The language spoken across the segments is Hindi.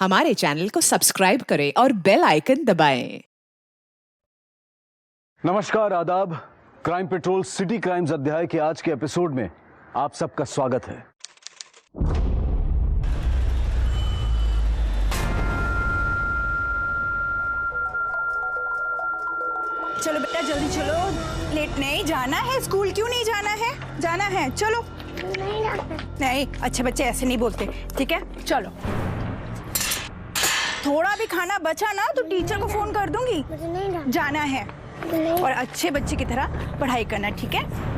हमारे चैनल को सब्सक्राइब करें और बेल आइकन दबाएं। नमस्कार, आदाब। क्राइम पेट्रोल सिटी क्राइम्स अध्याय के आज के एपिसोड में आप सबका स्वागत है। चलो बेटा जल्दी चलो, लेट नहीं जाना है स्कूल। क्यों नहीं जाना है? जाना है, चलो। नहीं, अच्छे बच्चे ऐसे नहीं बोलते, ठीक है? चलो। थोड़ा भी खाना बचा ना तो टीचर को फोन कर दूंगी। जाना है और अच्छे बच्चे की तरह पढ़ाई करना, ठीक है?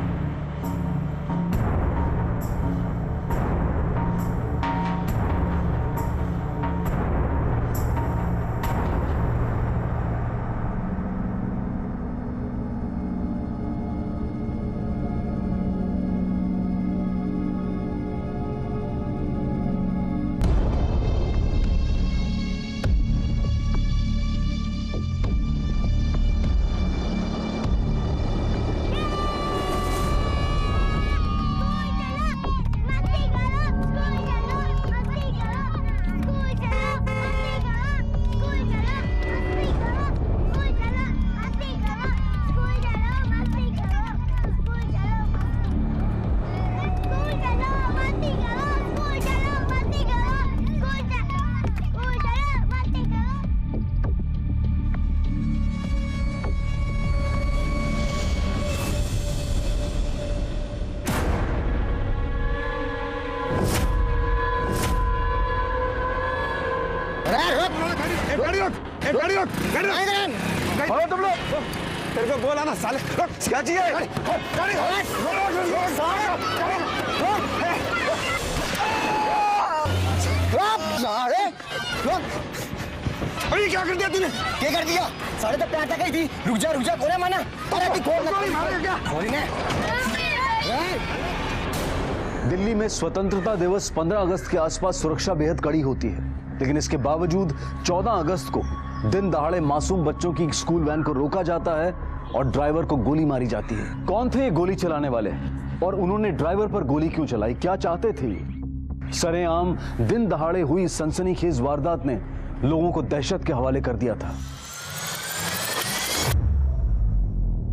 तुम लोग तेरे को बोला ना साले, क्या चाहिए? अरे क्या कर दिया तूने? क्या कर दिया? साढ़े तक प्यार तक थी। रुक जा बोले माना। अरे दिल्ली में स्वतंत्रता दिवस 15 अगस्त के आसपास सुरक्षा बेहद कड़ी होती है, लेकिन इसके बावजूद 14 अगस्त को दिन दहाड़े मासूम बच्चों की स्कूल वैन को रोका जाता है और ड्राइवर को गोली मारी जाती है। कौन थे ये गोली चलाने वाले और उन्होंने ड्राइवर पर गोली क्यों चलाई? क्या चाहते थे? सरेआम दिन दहाड़े हुई सनसनीखेज वारदात ने लोगों को दहशत के हवाले कर दिया था।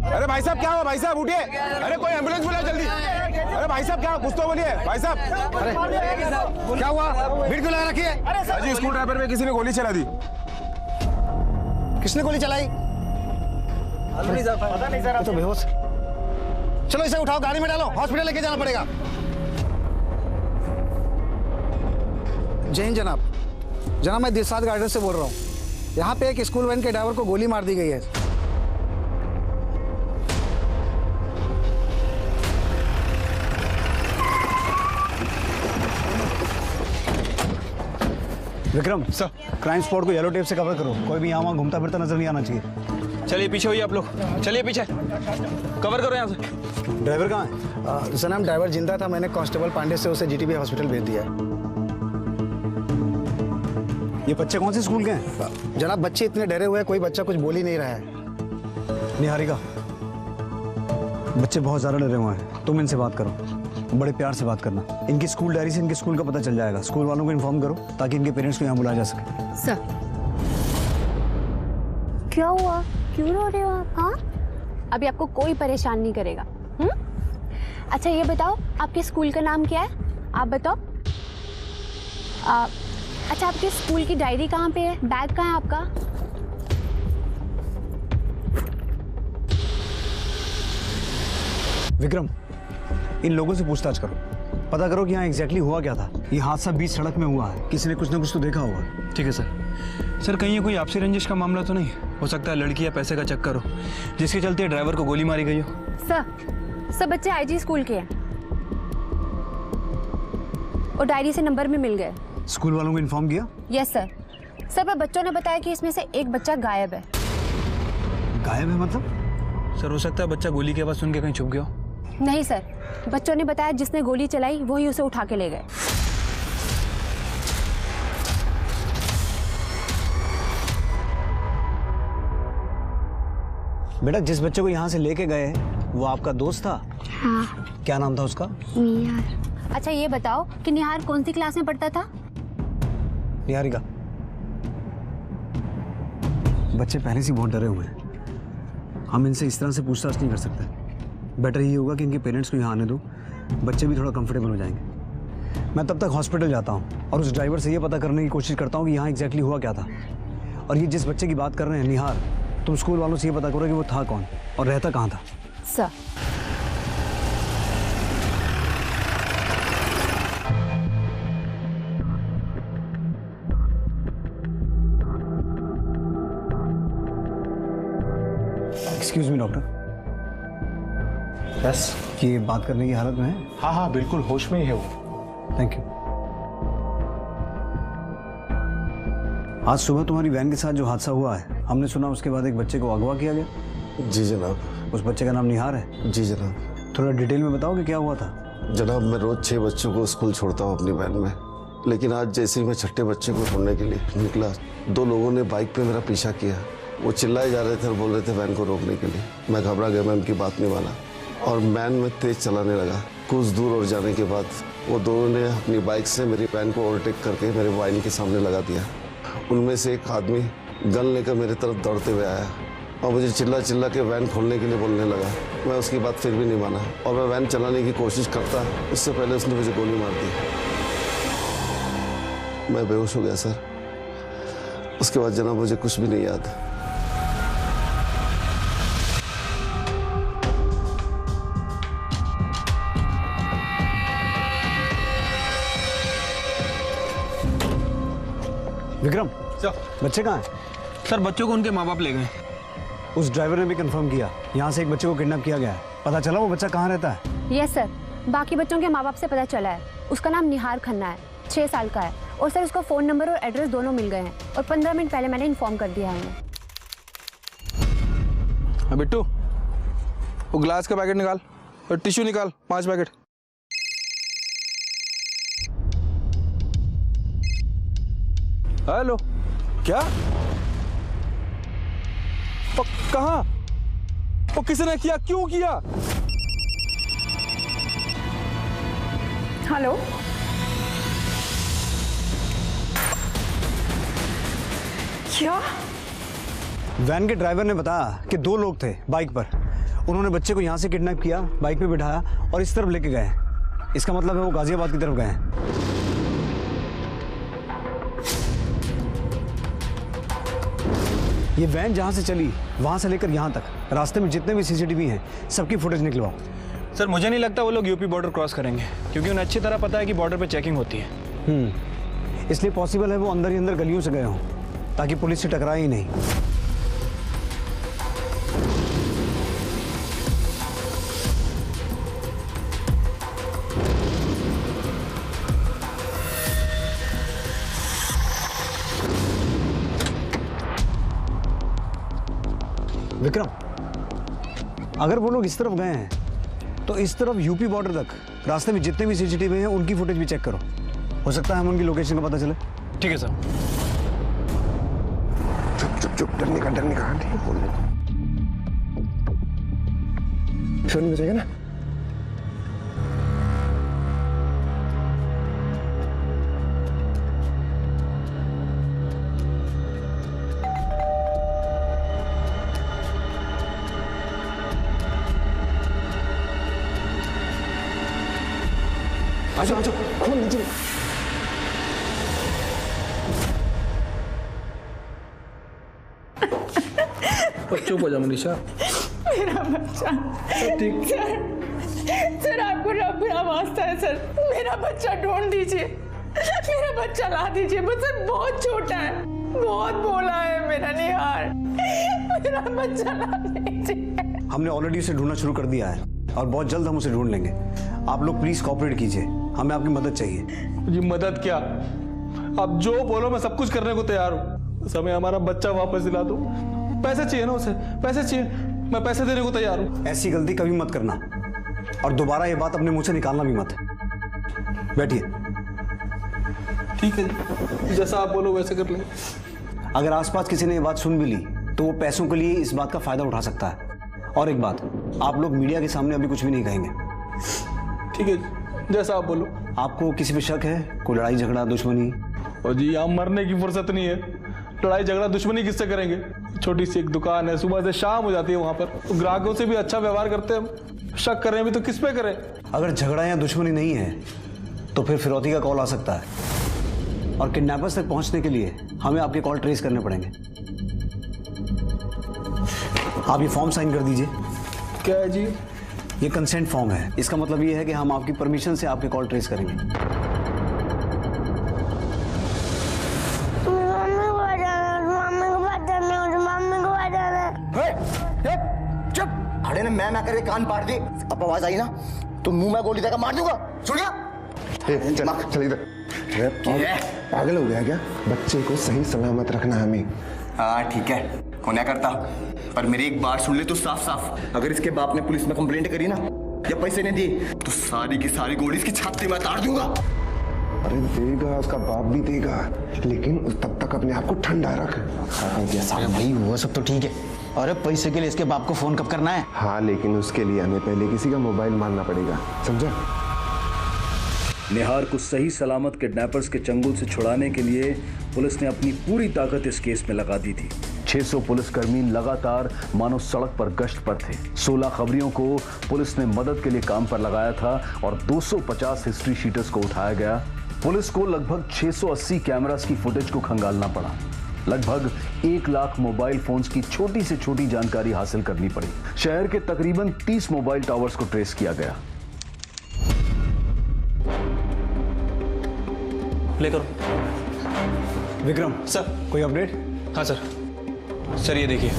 अरे भाई साहब क्या हुआ? भाई साहब उठिए। अरे कोई एम्बुलेंस बुलाओ जल्दी। अरे भाई साहब क्या हुआ? कुछ तो बोलिए भाई साहब। अरे क्या हुआ? भीड़ क्यों लगा रखी है? अजी स्कूल ड्राइवर पे किसी ने गोली चला दी। किसने गोली चलाई? पता नहीं सर। तो बेहोश। चलो इसे उठाओ, गाड़ी में डालो, हॉस्पिटल लेके जाना पड़ेगा। जय हिंद जनाब, मैं दिलसाद गार्डन से बोल रहा हूँ। यहाँ पे एक स्कूल वैन के ड्राइवर को गोली मार दी गई है। विक्रम सर, क्राइम स्पॉट को येलो टेप से कवर करो। कोई भी यहाँ वहाँ घूमता फिरता नजर नहीं आना चाहिए। चलिए पीछे होइए आप लोग, चलिए पीछे कवर करो यहाँ से। ड्राइवर कहाँ है? जनाब ड्राइवर जिंदा था, मैंने कांस्टेबल पांडे से उसे जीटीबी हॉस्पिटल भेज दिया है। ये बच्चे कौन से स्कूल के हैं? जनाब बच्चे इतने डरे हुए हैं, कोई बच्चा कुछ बोल ही नहीं रहा है। निहारिका, बच्चे बहुत ज्यादा डरे हुए हैं, तुम इनसे बात करो, बड़े प्यार से बात करना। इनकी स्कूल डायरी से इनके स्कूल का पता चल जाएगा। स्कूल वालों को इन्फॉर्म करो ताकि इनके पेरेंट्स को यहाँ बुलाया जा सके। सर, क्या हुआ? क्यों रो रहे हो आप? हाँ, अभी आपको कोई परेशान नहीं करेगा। अच्छा ये बताओ, आपके स्कूल का नाम क्या है? आप बताओ। अच्छा आपके स्कूल की डायरी कहाँ पे है? बैग कहाँ है आपका? विक्रम, इन लोगों से पूछताछ करो, पता करो कि यहाँ एग्जैक्टली हुआ क्या था। ये हादसा बीच सड़क में हुआ है, किसी ने कुछ ना कुछ तो देखा होगा। ठीक है सर। कहीं ये कोई आपसी रंजिश का मामला तो नहीं हो सकता है? लड़की या पैसे का चक्कर हो जिसके चलते ड्राइवर को गोली मारी गई हो। सर, सब बच्चे आईजी स्कूल के हैं और डायरी से नंबर भी मिल गए। स्कूल वालों को इन्फॉर्म किया? Yes sir. सर पर बच्चों ने बताया कि इसमें से एक बच्चा गायब है। गायब है मतलब? सर हो सकता है बच्चा गोली की आवाज़ सुन के कहीं छुप गया हो। नहीं सर, बच्चों ने बताया जिसने गोली चलाई वही उसे उठा के ले गए। बेटा जिस बच्चे को यहाँ से लेके गए वो आपका दोस्त था? हाँ। क्या नाम था उसका? निहार। अच्छा ये बताओ कि निहार कौन सी क्लास में पढ़ता था? निहारिका, बच्चे पहले से बहुत डरे हुए हैं, हम इनसे इस तरह से पूछताछ नहीं कर सकते। बेटर ये होगा कि इनके पेरेंट्स को यहाँ आने दो, बच्चे भी थोड़ा कंफर्टेबल हो जाएंगे। मैं तब तक हॉस्पिटल जाता हूँ और उस ड्राइवर से ये पता करने की कोशिश करता हूँ कि यहाँ एग्जैक्टली हुआ क्या था। और ये जिस बच्चे की बात कर रहे हैं निहार, तुम स्कूल वालों से ये पता करो कि वो था कौन और रहता कहाँ था। Sir excuse me doctor. Yes. ये बात करने की हालत में है? हाँ हाँ बिल्कुल होश में ही है वो। Thank you. आज सुबह तुम्हारी वैन के साथ जो हादसा हुआ है, हमने सुना उसके बाद एक बच्चे को अगवा किया गया। जी जनाब। उस बच्चे का नाम निहार है? जी जनाब। थोड़ा डिटेल में बताओ कि क्या हुआ था। जनाब मैं रोज 6 बच्चों को स्कूल छोड़ता हूँ अपनी वैन में, लेकिन आज जैसे ही मैं छठे बच्चे को छोड़ने के लिए निकला, 2 लोगों ने बाइक पे मेरा पीछा किया। वो चिल्लाए जा रहे थे और बोल रहे थे वैन को रोकने के लिए। मैं घबरा गया, मैं उनकी बात नहीं माना और वैन में तेज चलाने लगा। कुछ दूर और जाने के बाद वो दोनों ने अपनी बाइक से मेरी वैन को ओवरटेक करके मेरे वाइन के सामने लगा दिया। उनमें से एक आदमी गन लेकर मेरी तरफ दौड़ते हुए आया और मुझे चिल्ला चिल्ला के वैन खोलने के लिए बोलने लगा। मैं उसकी बात फिर भी नहीं माना और मैं वैन चलाने की कोशिश करता, उससे पहले उसने मुझे गोली मार दी। मैं बेहोश हो गया सर। उसके बाद जनाब मुझे कुछ भी नहीं याद। विक्रम, बच्चे कहाँ हैं? सर बच्चों को उनके माँ बाप ले गए। उस ड्राइवर ने भी कंफर्म किया यहाँ से एक बच्चे को किडनैप किया गया है। पता चला वो बच्चा कहाँ रहता है? यस सर, बाकी बच्चों के माँ बाप से पता चला है। उसका नाम निहार खन्ना है, 6 साल का है और सर उसका फ़ोन नंबर और एड्रेस दोनों मिल गए हैं और 15 मिनट पहले मैंने इन्फॉर्म कर दिया है उन्हें। बिट्टू वो ग्लास का पैकेट निकाल और टिश्यू निकाल, 5 पैकेट। हेलो, क्या? कहाँ? वो किसने किया, क्यों किया? हेलो, क्या? वैन के ड्राइवर ने बताया कि 2 लोग थे बाइक पर। उन्होंने बच्चे को यहाँ से किडनैप किया, बाइक पे बिठाया और इस तरफ लेके गए। इसका मतलब है वो गाजियाबाद की तरफ गए हैं। ये वैन जहाँ से चली वहाँ से लेकर यहाँ तक रास्ते में जितने भी सीसीटीवी हैं सबकी फुटेज निकलवाओ। सर मुझे नहीं लगता वो लोग यूपी बॉर्डर क्रॉस करेंगे, क्योंकि उन्हें अच्छी तरह पता है कि बॉर्डर पे चेकिंग होती है। इसलिए पॉसिबल है वो अंदर ही अंदर गलियों से गए हों ताकि पुलिस से टकराए ही नहीं। विक्रम, अगर वो लोग इस तरफ गए हैं तो इस तरफ यूपी बॉर्डर तक रास्ते में जितने भी सीसीटीवी हैं उनकी फुटेज भी चेक करो। हो सकता है हम उनकी लोकेशन का पता चले। ठीक है सर। चुप चुप चुप, डरने का ठीक है, बोलने को शोर नहीं बचेगा ना। आजा आजा, खोल नीचे। चुप हो जा मनीषा। मेरा बच्चा। ठीक। सर आपको रब का वास्ता है सर, मेरा बच्चा ढूंढ दीजिए, मेरा बच्चा ला दीजिए। बच्चा बहुत छोटा है, बहुत भोला है मेरा निहार, मेरा बच्चा ला दीजिए। हमने ऑलरेडी उसे ढूंढना शुरू कर दिया है और बहुत जल्द हम उसे ढूंढ लेंगे। आप लोग प्लीज कोऑपरेट कीजिए, हमें आपकी मदद चाहिए। जी मदद क्या, आप जो बोलो मैं सब कुछ करने को तैयार हूँ। समय हमारा बच्चा वापस दिला दो। पैसे चाहिए ना उसे, पैसे चाहिए, मैं पैसे देने को तैयार हूँ। ऐसी गलती कभी मत करना और दोबारा ये बात अपने मुंह से निकालना भी मत। बैठिए। ठीक है, जैसा आप बोलो वैसे कर लेंगे। अगर आसपास किसी ने ये बात सुन भी ली तो वो पैसों के लिए इस बात का फायदा उठा सकता है। और एक बात, आप लोग मीडिया के सामने अभी कुछ भी नहीं कहेंगे। ठीक है, जैसा आप बोलो। आपको किसी पे शक है, कोई लड़ाई झगड़ा दुश्मनी? और जी यहाँ मरने की फुर्सत नहीं है, लड़ाई झगड़ा दुश्मनी किससे करेंगे? छोटी सी एक दुकान है, सुबह से शाम हो जाती है वहां पर, तो ग्राहकों से भी अच्छा व्यवहार करते हैं। शक कर रहे हैं भी तो किस पे करें? अगर झगड़ा या दुश्मनी नहीं है तो फिर फिरौती का कॉल आ सकता है, और किडनैपर्स तक पहुंचने के लिए हमें आपके कॉल ट्रेस करने पड़ेंगे। आप ये फॉर्म साइन कर दीजिए। क्या है जी? ये कंसेंट फॉर्म है। इसका मतलब ये है कि हम आपकी परमिशन से आपके कॉल ट्रेस करेंगे। अरे ने मैं करके कान पाड़ दी। अब आवाज आई ना तो मुंह में गोली देकर मार दूंगा। सुन गया? चल इधर। पागल हो गया क्या? बच्चे को सही सलामत रखना हमें। हाँ ठीक है, कोने करता, पर मेरी एक बात सुन ले तो साफ साफ, अगर इसके बाप ने पुलिस में कंप्लेंट करी ना या पैसे नहीं दिए तो सारी की सारी गोली इसकी छाती में ताड़ दूंगा। अरे देगा, उसका बाप भी देगा, लेकिन तब तक अपने आप को ठंडा रख। अरे भाई वो सब तो ठीक है, अरे पैसे के लिए इसके बाप को फोन कब करना है? हाँ लेकिन उसके लिए हमें पहले किसी का मोबाइल मारना पड़ेगा, समझा? निहार को सही सलामत किडनैपर्स के चंगुल से छुड़ाने के लिए पुलिस ने अपनी पूरी ताकत इस केस में लगा दी थी। 600 पुलिसकर्मी लगातार मानो सड़क पर गश्त पर थे। 16 खबरियों को पुलिस ने मदद के लिए काम पर लगाया था और 250 हिस्ट्री शीटर्स को उठाया गया। पुलिस को लगभग 680 कैमरास की फुटेज को खंगालना पड़ा। लगभग 1 लाख मोबाइल फोन्स की छोटी से छोटी जानकारी हासिल करनी पड़ी। शहर के तकरीबन 30 मोबाइल टावर्स को ट्रेस किया गया। प्ले करो। विक्रम सर। कोई अपडेट? हाँ सर, ये देखिए,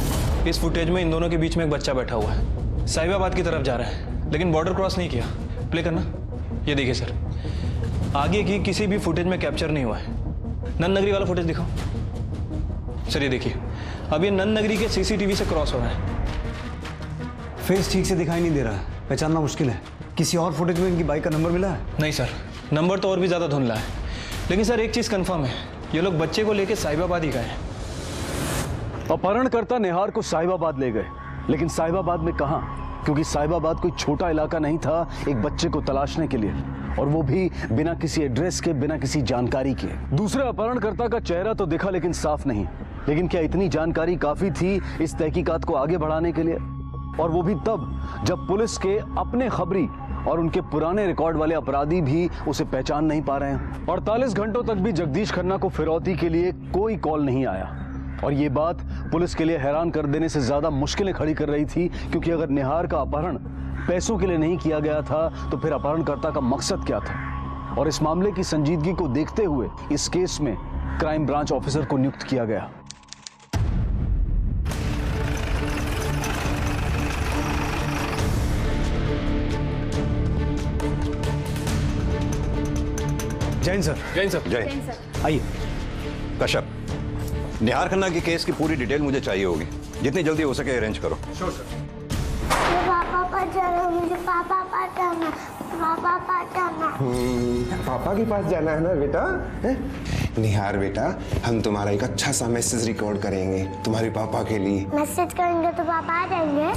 इस फुटेज में इन दोनों के बीच में एक बच्चा बैठा हुआ है, साहिबाबाद की तरफ जा रहा है, लेकिन बॉर्डर क्रॉस नहीं किया। प्ले करना। ये देखिए सर, आगे की किसी भी फुटेज में कैप्चर नहीं हुआ है। नन नगरी वाला फुटेज दिखाओ। सर ये देखिए, अब ये नन नगरी के सीसीटीवी से क्रॉस हो रहा है। फेस ठीक से दिखाई नहीं दे रहा है, पहचानना मुश्किल है। किसी और फुटेज में इनकी बाइक का नंबर मिला है? नहीं सर, नंबर तो और भी ज्यादा धुंधला है, लेकिन सर एक चीज कंफर्म है, ये लोग बच्चे को लेके साहिबाबाद ही गए हैं। अपहरणकर्ता निहार को साहिबाबाद ले गए, लेकिन साहिबाबाद में कहां? क्योंकि साहिबाबाद कोई छोटा इलाका नहीं था एक बच्चे को तलाशने के लिए, और वो भी बिना किसी एड्रेस के, बिना किसी जानकारी के। दूसरे अपहरणकर्ता का चेहरा तो दिखा लेकिन साफ नहीं। लेकिन क्या इतनी जानकारी काफी थी इस तहकीकात को आगे बढ़ाने के लिए? और वो भी तब जब पुलिस के अपने खबरी और उनके पुराने रिकॉर्ड वाले अपराधी भी उसे पहचान नहीं पा रहे हैं। 48 घंटों तक भी जगदीश खन्ना को फिरौती के लिए कोई कॉल नहीं आया, और ये बात पुलिस के लिए हैरान कर देने से ज्यादा मुश्किलें खड़ी कर रही थी। क्योंकि अगर निहार का अपहरण पैसों के लिए नहीं किया गया था तो फिर अपहरणकर्ता का मकसद क्या था? और इस मामले की संजीदगी को देखते हुए इस केस में क्राइम ब्रांच ऑफिसर को नियुक्त किया गया। जैन सर। जय सर। जय। आइए। कश्यप, निहार खन्ना की केस की पूरी डिटेल मुझे चाहिए होगी, जितनी जल्दी हो सके अरेंज करो। Sure sir. पापा पास जाना, मुझे पापा पास जाना, पापा पास जाना। पापा के पास जाना है ना बेटा? निहार बेटा, हम तुम्हारा एक अच्छा सा मैसेज रिकॉर्ड करेंगे तुम्हारे पापा के लिए। मैसेज करेंगे तो पापा आ जाएंगे?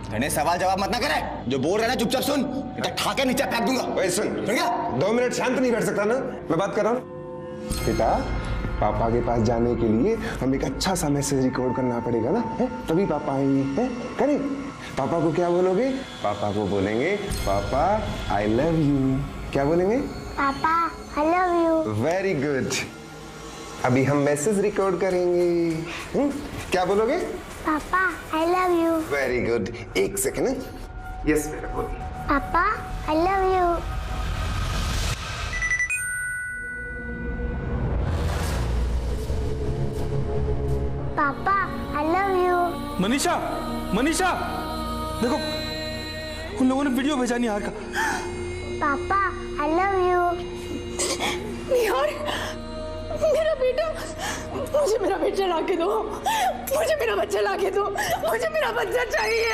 अरे सवाल जवाब मत ना करे, जो बोल रहे ना चुपचाप सुन, बेटा ठाके नीचे फेंक दूंगा। ओए सुन, 2 मिनट शांत नहीं बैठ सकता ना? मैं बात कर रहा हूँ। बेटा, पापा के पास जाने के लिए हम एक अच्छा सा मैसेज रिकॉर्ड करना पड़ेगा ना, तभी पापा आएंगे। करें? पापा को क्या बोलोगे? पापा को बोलेंगे, पापा आई लव यू। क्या बोलेंगे? पापा I love you. Very good. अभी हम मैसेज रिकॉर्ड करेंगे। क्या बोलोगे? पापा I love you. Very good. 1 second. Yes बेटा बोलिए। पापा आई लव यू। पापा I love you. Manisha, Manisha, देखो उन लोगों ने वीडियो भेजा निहार का। पापा आई लव यू। निहार, मेरा बेटा, मुझे मेरा बच्चा लाके दो, मुझे मेरा बच्चा लाके दो, मुझे मेरा बच्चा चाहिए।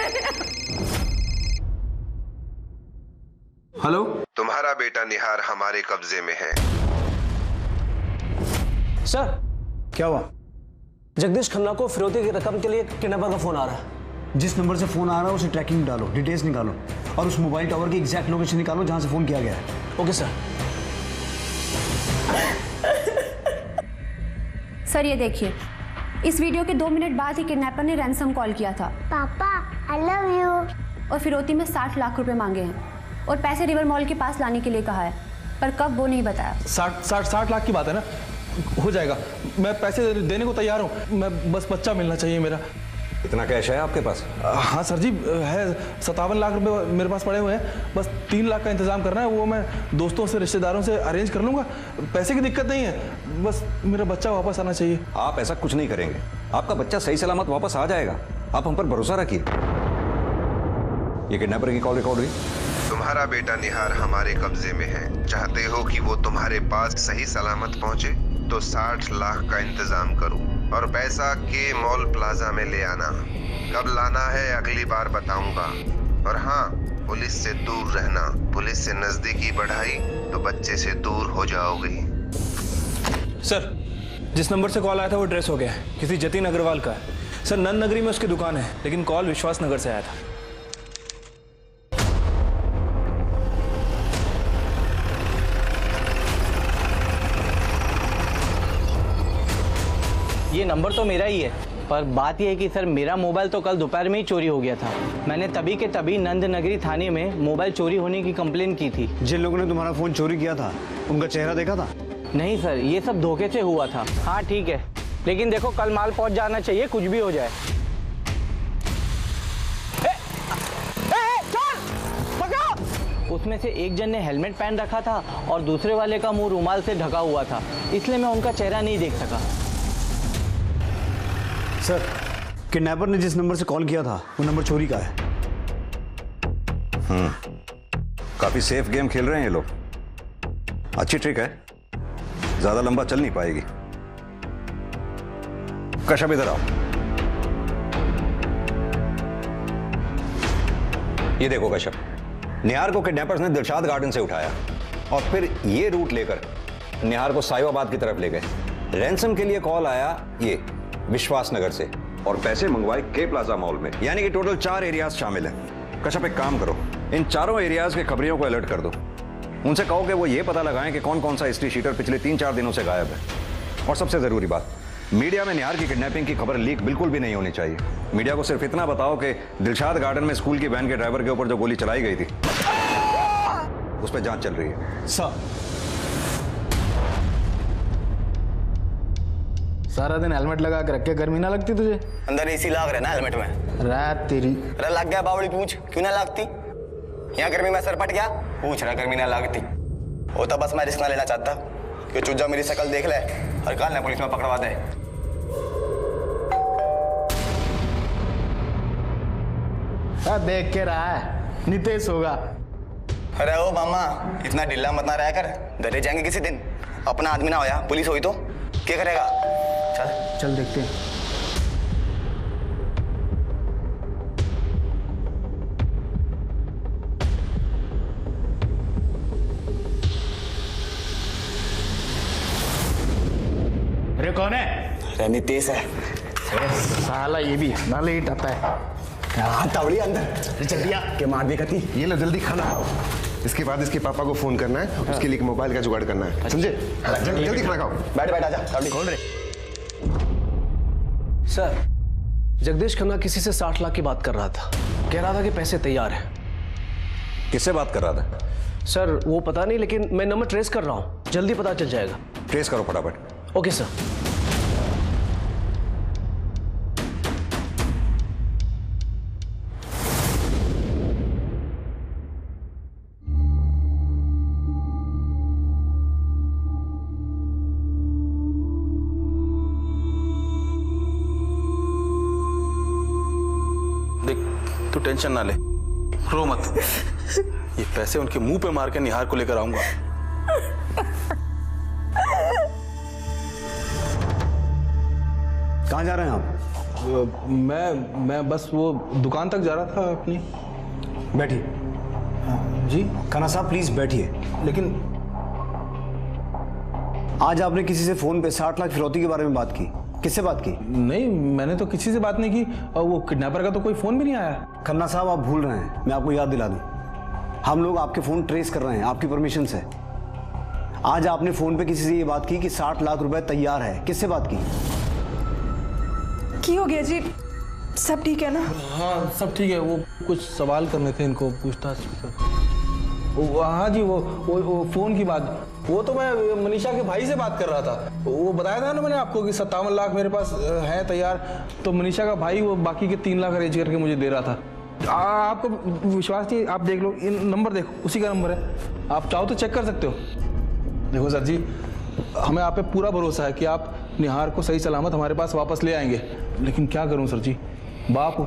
हेलो, तुम्हारा बेटा निहार हमारे कब्जे में है। सर, क्या हुआ? जगदीश खन्ना को फिरौती की रकम के लिए किडनैपर का फोन आ रहा है। जिस नंबर से फोन आ रहा है उसे ट्रैकिंग डालो, डिटेल्स निकालो और उस मोबाइल टावर की एग्जैक्ट लोकेशन निकालो जहां से फोन किया गया है। Okay sir. सर ये देखिए, इस वीडियो के 2 मिनट बाद ही किडनैपर ने रैंसम कॉल किया था। पापा आई लव यू। और फिरौती में 60 लाख रुपए मांगे हैं और पैसे रिवर मॉल के पास लाने के लिए कहा है, पर कब वो नहीं बताया। 60 लाख की बात है ना, हो जाएगा। मैं पैसे देने को तैयार हूँ, मैं बस बच्चा मिलना चाहिए मेरा। इतना कैश है आपके पास? हाँ सर जी है, 57 लाख रुपए मेरे पास पड़े हुए हैं। बस 3 लाख का इंतजाम करना है, वो मैं दोस्तों से रिश्तेदारों से अरेंज कर लूँगा। पैसे की दिक्कत नहीं है, बस मेरा बच्चा वापस आना चाहिए। आप ऐसा कुछ नहीं करेंगे, आपका बच्चा सही सलामत वापस आ जाएगा। आप हम पर भरोसा रखिए। ये किडनैपर की कॉल रिकॉर्ड हुई। तुम्हारा बेटा निहार हमारे कब्जे में है। चाहते हो कि वो तुम्हारे पास सही सलामत पहुंचे तो 60 लाख का इंतजाम करो और पैसा के मॉल प्लाजा में ले आना। कब लाना है अगली बार बताऊंगा। और हाँ, पुलिस से दूर रहना। पुलिस से नजदीकी बढ़ाई तो बच्चे से दूर हो जाओगे। सर, जिस नंबर से कॉल आया था वो ट्रेस हो गया है, किसी जतिन अग्रवाल का है। सर, नंद नगरी में उसकी दुकान है, लेकिन कॉल विश्वास नगर से आया था। ये नंबर तो मेरा ही है, पर बात यह है कि सर मेरा मोबाइल तो कल दोपहर में ही चोरी हो गया था। मैंने तभी के तभी नंद नगरी थाने में मोबाइल चोरी होने की कंप्लेन की थी। जिन लोगों ने तुम्हारा फोन चोरी किया था उनका चेहरा देखा था? नहीं सर, ये सब धोखे से हुआ था। हाँ ठीक है, लेकिन देखो कल माल पहुंच जाना चाहिए, कुछ भी हो जाए। उसमें से एक जन ने हेलमेट पहन रखा था और दूसरे वाले का मुंह रुमाल से ढका हुआ था, इसलिए मैं उनका चेहरा नहीं देख सका। सर, किडनैपर ने जिस नंबर से कॉल किया था वो नंबर चोरी का है। काफी सेफ गेम खेल रहे हैं ये लोग। अच्छी ट्रिक है, ज्यादा लंबा चल नहीं पाएगी। कश्यप इधर आओ। ये देखो कश्यप, निहार को किडनैपर्स ने दिलशाद गार्डन से उठाया और फिर ये रूट लेकर निहार को साहिबाबाद की तरफ ले गए। रैंसम के लिए कॉल आया ये विश्वास नगर से और पैसे मंगवाए के प्लाजा मॉल में। यानी कि टोटल 4 एरियाज शामिल हैं। कश्यप एक काम करो, इन चारों एरियाज के खबरियों को अलर्ट कर दो। उनसे कहो कि वो ये पता लगाएं कि कौन कौन सा हिस्ट्री शीटर पिछले 3-4 दिनों से गायब है। और सबसे जरूरी बात, मीडिया में निहार की किडनैपिंग की खबर लीक बिल्कुल भी नहीं होनी चाहिए। मीडिया को सिर्फ इतना बताओ कि दिलशाद गार्डन में स्कूल की वैन के ड्राइवर के ऊपर जो गोली चलाई गई थी उस पर जांच चल रही है। सारा दिन हेलमेट लगा के रखे, गर्मी ना लगती तुझे? अंदर एसी लाग रहा है ना हेलमेट में। रात तेरी। अरे लग गया बावड़ी पूछ, क्यों ना लगती? यहाँ गर्मी में सर पट गया, पूछ रहा गर्मी ना लगती। वो तो बस मैं रिस्क ना लेना चाहता कि चुज्जा मेरी शक्ल देख ले और कल ना पुलिस में पकड़वा दे। देख के रहा है, नितेश होगा। अरे ओ मामा, इतना ढिल्ला मत ना रहा कर, डरे जाएंगे किसी दिन। अपना आदमी ना होया, पुलिस हुई तो क्या करेगा? चल चल देखते हैं। अरे कौन है? अरे नितेश है। साला ये भी ना लेट आता है। हाँ तवड़ी अंदर जल्दी आ के मार दी कती। ये लो जल्दी खाना खाओ। इसके बाद इसके पापा को फोन करना है, उसके लिए मोबाइल का जुगाड़ करना है, समझे? जल्दी खाना खाओ। बैठ बैठ आजा। कौन रे? सर, जगदीश खन्ना किसी से 60 लाख की बात कर रहा था, कह रहा था कि पैसे तैयार हैं। किससे बात कर रहा था? सर वो पता नहीं, लेकिन मैं नंबर ट्रेस कर रहा हूं, जल्दी पता चल जाएगा। ट्रेस करो फटाफट। Okay sir. तू टेंशन ना ले, रो मत। ये पैसे उनके मुंह पे मार के निहार को लेकर आऊंगा। कहाँ जा रहे हैं आप? मैं बस वो दुकान तक जा रहा था अपनी। बैठिए। जी खन्ना साहब प्लीज बैठिए। लेकिन आज आपने किसी से फोन पे 60 लाख फिरौती के बारे में बात की, किससे बात की? नहीं, मैंने तो किसी से बात नहीं की और वो किडनैपर का तो कोई फोन भी नहीं आया। खन्ना साहब आप भूल रहे हैं, मैं आपको याद दिला दूं, हम लोग आपके फोन ट्रेस कर रहे हैं आपकी परमिशन से। आज आपने फोन पे किसी से ये बात की कि 60 लाख रुपए तैयार है, किससे बात की हो गया जी? सब ठीक है ना? हाँ सब ठीक है। वो कुछ सवाल करने थे इनको, पूछताछ। हाँ जी, वो फोन की बात, वो तो मैं मनीषा के भाई से बात कर रहा था। वो बताया था ना मैंने आपको कि 57 लाख मेरे पास है तैयार, तो मनीषा का भाई वो बाकी के 3 लाख अरेंज करके मुझे दे रहा था। आपको विश्वास नहीं, आप देख लो, इन नंबर देखो, उसी का नंबर है। आप चाहो तो चेक कर सकते हो। देखो सर जी, हमें आप पे पूरा भरोसा है कि आप निहार को सही सलामत हमारे पास वापस ले आएंगे, लेकिन क्या करूं सर जी, बाप हो,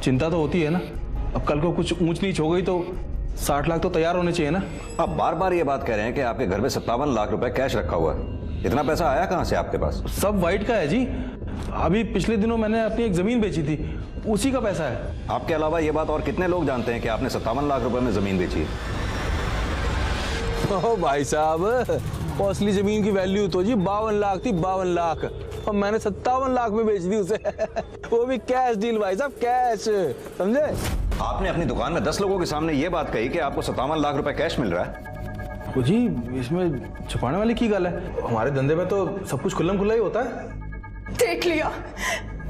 चिंता तो होती है ना। अब कल को कुछ ऊंच नीच हो गई तो 60 लाख तो तैयार होने चाहिए ना। आप बार बार ये बात कह रहे हैं कि आपके घर में 57 लाख रुपए कैश रखा हुआ है। इतना पैसा आया कहाँ से आपके पास? सब वाइट का है जी। अभी पिछले दिनों मैंने अपनी एक जमीन बेची थी, उसी का पैसा है। आपके अलावा ये बात और कितने लोग जानते हैं कि आपने 57 लाख रुपए में जमीन बेची है? ओ भाई साहब, असली जमीन की वैल्यू तो जी 52 लाख थी, 52 लाख, और मैंने 57 लाख में बेच दी उसे। वो भी कैश डील भाई साहब, कैश, समझे? आपने अपनी दुकान में 10 लोगों के सामने ये बात कही कि आपको 57 लाख रुपए कैश मिल रहा है। तो जी इसमें छुपाने वाली की गल है? हमारे धंधे में तो सब कुछ खुल्लम खुल्ला ही होता है। देख लिया,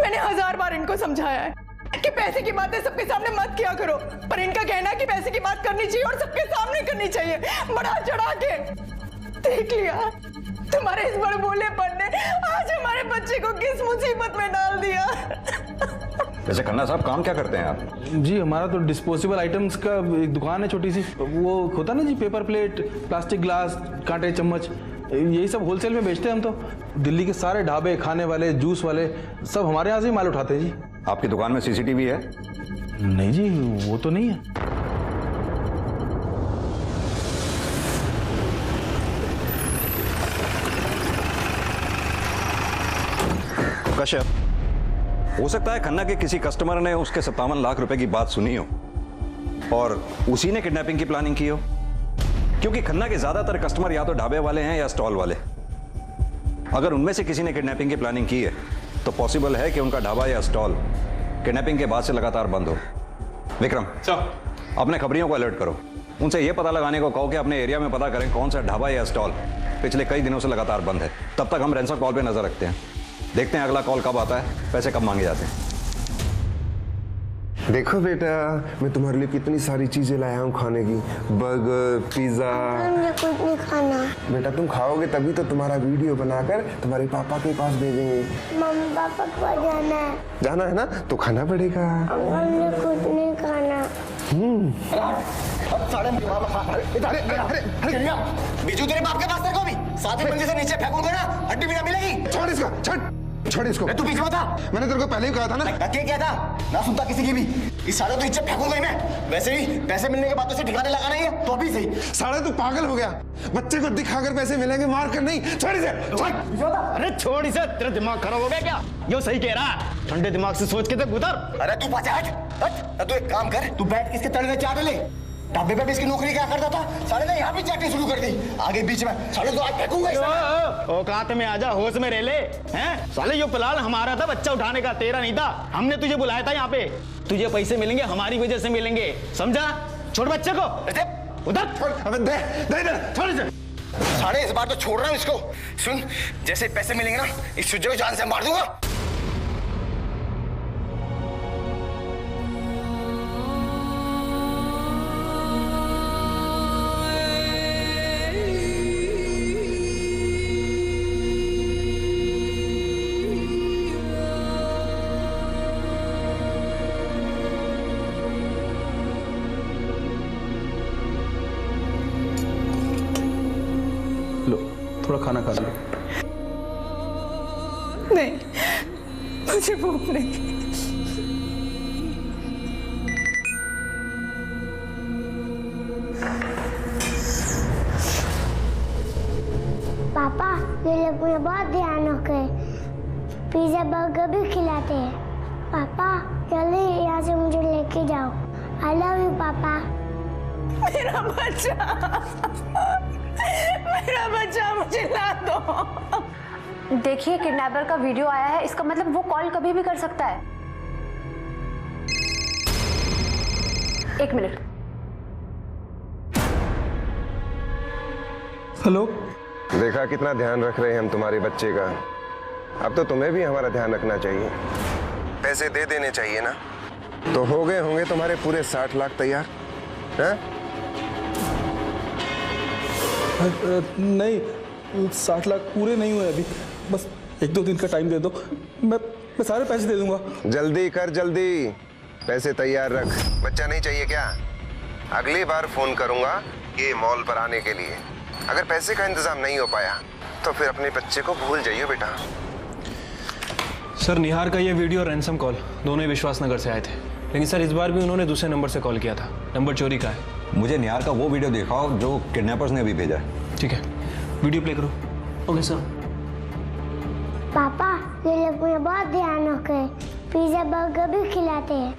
मैंने 1000 बार इनको समझाया है कि पैसे की बातें सबके सामने मत किया करो, पर इनका कहना है कि पैसे की बात करनी चाहिए और सबके सामने करनी चाहिए, बढ़ा चढ़ा के। देख लिया, तुम्हारे इस बड़बोलेपन ने आज हमारे बच्चे को किस मुसीबत में डाल दिया। वैसे खन्ना साहब, काम क्या करते हैं आप? जी हमारा तो डिस्पोजेबल आइटम्स का एक दुकान है छोटी सी। वो होता ना जी, पेपर प्लेट, प्लास्टिक ग्लास, कांटे, चम्मच, यही सब होलसेल में बेचते हैं हम तो। दिल्ली के सारे ढाबे, खाने वाले, जूस वाले, सब हमारे यहाँ से ही माल उठाते हैं जी। आपकी दुकान में सीसीटीवी है? नहीं जी, वो तो नहीं है। कश्यप, हो सकता है खन्ना के किसी कस्टमर ने उसके 57 लाख रुपए की बात सुनी हो और उसी ने किडनैपिंग की प्लानिंग की हो, क्योंकि खन्ना के ज्यादातर कस्टमर या तो ढाबे वाले हैं या स्टॉल वाले। अगर उनमें से किसी ने किडनैपिंग की प्लानिंग की है तो पॉसिबल है कि उनका ढाबा या स्टॉल किडनैपिंग के बाद से लगातार बंद हो। विक्रम, अपने खबरियों को अलर्ट करो, उनसे यह पता लगाने को कहो कि अपने एरिया में पता करें कौन सा ढाबा या स्टॉल पिछले कई दिनों से लगातार बंद है। तब तक हम रैंसम कॉल पे नजर रखते हैं, देखते हैं अगला कॉल कब आता है, पैसे कब मांगे जाते हैं। देखो बेटा, मैं तुम्हारे लिए कितनी सारी चीजें लाया हूँ खाने की, बर्गर, पिज्जा। मुझे कुछ नहीं खाना। बेटा तुम खाओगे तभी तो तुम्हारा वीडियो बनाकर तुम्हारे पापा के पास भेजेंगे। मम्मी पापा को जाना है। जाना है ना, तो खाना पड़ेगा। मुझे कुछ नहीं खाना। बिजू तेरे बाप के पास तेरे को भी साथ ही बंदी से नीचे फेंकूंगा ना, हड्डी भी ना मिलेगी। छोड़ इसको, छोड़ इसको। तू पीछे था, मैंने तेरे को पहले ही कहा था ना। क्या था, ना सुनता किसी की भी। इस साले तो नीचे फेंकूंगा ही मैं। वैसे भी पैसे मिलने के बाद तो उसे ठिकाने लगाना ही है, तो अभी सही। साले तू पागल हो गया, बच्चे को दिखाकर पैसे मिलेंगे, मार कर नहीं। छोड़ इसे, अरे छोड़ इसे, तेरा दिमाग खराब हो गया क्या? यो सही कह रहा है, ठंडे दिमाग से सोच के तो गुजर। अरे तू पाछे हट। तू एक काम कर, तू बैठ के इसके तड़े में चाट ले। ढाबे पे भी इसकी नौकरी क्या करता था, साले ने यहाँ भी चाटनी शुरू कर दी, आगे बीच में। साले तो आज फेंकूंगा इसे। औकात में आजा, होश में रह ले। हैं? साले यो प्लान हमारा था बच्चा उठाने का, तेरा नहीं था। हमने तुझे बुलाया था यहाँ पे। तुझे पैसे मिलेंगे, हमारी वजह से मिलेंगे, समझा? छोड़ बच्चे को उधर। अबे दे छोड़ इसे। साले इस बार तो छोड़ रहा हूँ इसको। सुन, जैसे पैसे मिलेंगे ना, इस सुज्जे को जान से मार दूंगा। लो, थोड़ा खाना खा लो। नहीं, मुझे भूख नहीं। पापा, ये लोग मुझे बहुत ध्यान रखे, पिज्जा बर्गर भी खिलाते हैं। पापा जल्दी यहाँ से मुझे लेके जाओ। आई लव यू पापा। मेरा बच्चा मुझे ला दो। देखिए, किडनैपर का वीडियो आया है, इसका मतलब वो कॉल कभी भी कर सकता है। 1 मिनट। हेलो। देखा कितना ध्यान रख रहे हैं हम तुम्हारे बच्चे का। अब तो तुम्हें भी हमारा ध्यान रखना चाहिए। पैसे दे देने चाहिए ना। तो हो गए होंगे तुम्हारे पूरे 60 लाख तैयार? हैं? नहीं, 60 लाख पूरे नहीं हुए अभी। बस 1-2 दिन का टाइम दे दो, मैं सारे पैसे दे दूंगा। जल्दी कर, जल्दी पैसे तैयार रख। बच्चा नहीं चाहिए क्या? अगली बार फोन करूंगा ये मॉल पर आने के लिए। अगर पैसे का इंतजाम नहीं हो पाया तो फिर अपने बच्चे को भूल जाइए बेटा। सर, निहार का ये वीडियो और रैंसम कॉल दोनों ही विश्वास नगर से आए थे, लेकिन सर इस बार भी उन्होंने दूसरे नंबर से कॉल किया था। नंबर चोरी का है। मुझे निहार का वो वीडियो दिखाओ जो किडनैपर्स ने अभी भेजा है। ठीक है, वीडियो प्ले करो। Okay sir. पापा ये लोग मुझे बहुत ध्यान रखे, पिज्जा बर्गर भी खिलाते हैं।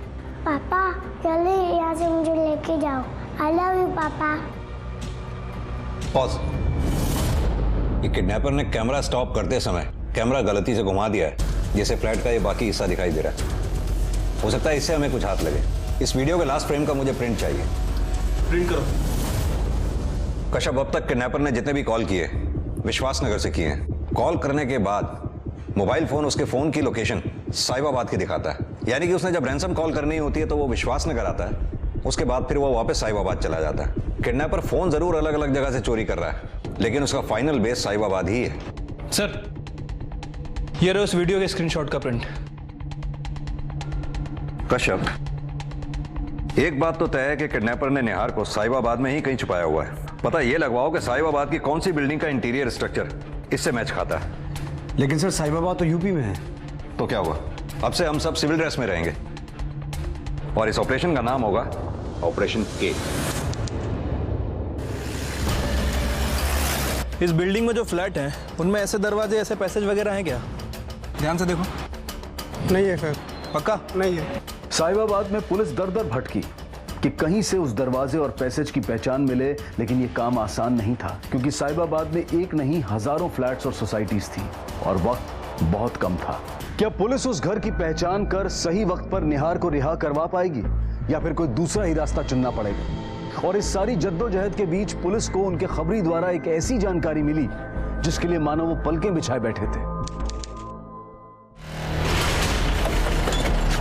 पापा जल्दी यहाँ से मुझे लेके जाओ। आई लव यू पापा। पॉज। ये किडनैपर ने कैमरा स्टॉप करते समय कैमरा गलती से घुमा दिया है, जैसे फ्लैट का ये बाकी हिस्सा दिखाई दे रहा है। हो सकता है इससे हमें कुछ हाथ लगे। इस वीडियो के लास्ट फ्रेम का मुझे प्रिंट चाहिए। प्रिंट करो। कश्यप, अब तक किडनैपर ने जितने भी कॉल किए विश्वास नगर से किए हैं। कॉल करने के बाद मोबाइल फोन उसके फोन की लोकेशन साहिबाबाद की दिखाता है, यानी कि उसने जब रैंसम कॉल करनी होती है तो वो विश्वास नगर आता है, उसके बाद फिर वो वापस साहिबाबाद चला जाता है। किडनैपर फोन जरूर अलग अलग जगह से चोरी कर रहा है, लेकिन उसका फाइनल बेस साहिबाबाद ही है। सर, ये रहा उस वीडियो के स्क्रीनशॉट का प्रिंट। कश्यप, एक बात तो तय है कि किडनैपर ने निहार को साहिबाबाद में ही कहीं छुपाया हुआ है। पता ये लगवाओ कि साहिबाबाद की कौन सी बिल्डिंग का इंटीरियर स्ट्रक्चर इससे मैच खाता है। लेकिन सर साहिबाबाद तो यूपी में है। तो क्या हुआ, अब से हम सब सिविल ड्रेस में रहेंगे और इस ऑपरेशन का नाम होगा ऑपरेशन के। इस बिल्डिंग में जो फ्लैट हैं उनमें ऐसे दरवाजे, ऐसे पैसेज वगैरह हैं क्या? ध्यान से देखो। नहीं है सर। पक्का? नहीं है। साहिबाबाद में पुलिस दर दर भटकी कि कहीं से उस दरवाजे और पैसेज की पहचान मिले, लेकिन ये काम आसान नहीं था, क्योंकि साहिबाबाद में एक नहीं हजारों फ्लैट्स और सोसाइटीज थी और वक्त बहुत कम था। क्या पुलिस उस घर की पहचान कर सही वक्त पर निहार को रिहा करवा पाएगी या फिर कोई दूसरा ही रास्ता चुनना पड़ेगा? और इस सारी जद्दोजहद के बीच पुलिस को उनके खबरी द्वारा एक ऐसी जानकारी मिली जिसके लिए मानो वो पलकें बिछाए बैठे थे।